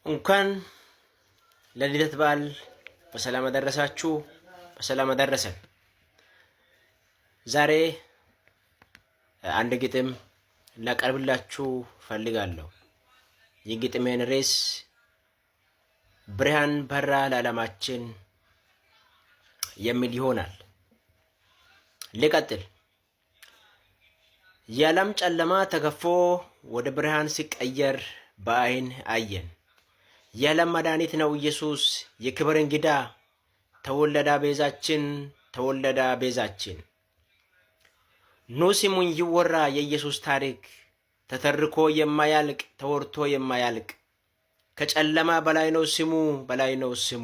እንኳን ለልደት በዓል በሰላም አደረሳችሁ፣ በሰላም አደረሰን። ዛሬ አንድ ግጥም ላቀርብላችሁ ፈልጋለሁ። የግጥሜን ርዕስ ብርሃን በራ ለዓለማችን የሚል ይሆናል። ልቀጥል። የዓለም ጨለማ ተገፎ ወደ ብርሃን ሲቀየር በአይን አየን። የዓለም መድኃኒት ነው ኢየሱስ የክብር እንግዳ፣ ተወለዳ ቤዛችን፣ ተወለዳ ቤዛችን። ኑ ስሙኝ ይወራ የኢየሱስ ታሪክ፣ ተተርኮ የማያልቅ ተወርቶ የማያልቅ። ከጨለማ በላይ ነው ስሙ፣ በላይ ነው ስሙ።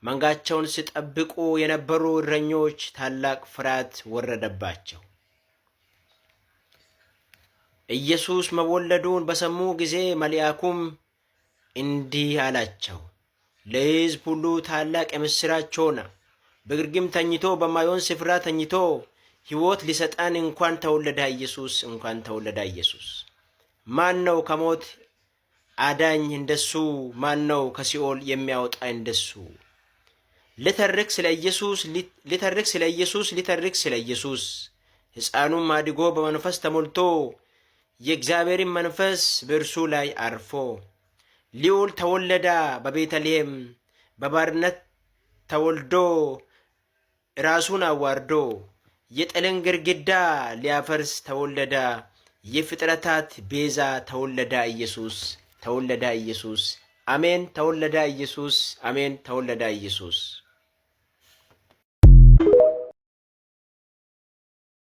መንጋቸውን ሲጠብቁ የነበሩ እረኞች ታላቅ ፍርሃት ወረደባቸው። ኢየሱስ መወለዱን በሰሙ ጊዜ መልአኩም እንዲህ አላቸው፣ ለሕዝብ ሁሉ ታላቅ የምሥራች ሆነ። በግርግም ተኝቶ በማይሆን ስፍራ ተኝቶ ሕይወት ሊሰጠን እንኳን ተወለደ ኢየሱስ፣ እንኳን ተወለደ ኢየሱስ። ማን ነው ከሞት አዳኝ እንደሱ? ማን ነው ከሲኦል የሚያወጣ እንደሱ? ልተርክ ስለ ኢየሱስ፣ ልተርክ ስለ ኢየሱስ፣ ልተርክ ስለ ኢየሱስ። ሕፃኑም አድጎ በመንፈስ ተሞልቶ የእግዚአብሔርን መንፈስ በእርሱ ላይ አርፎ ልዑል ተወለደ በቤተልሔም። በባርነት ተወልዶ ራሱን አዋርዶ የጥልን ግድግዳ ሊያፈርስ ተወለደ። የፍጥረታት ቤዛ ተወለደ ኢየሱስ፣ ተወለደ ኢየሱስ። አሜን። ተወለደ ኢየሱስ። አሜን። ተወለደ ኢየሱስ።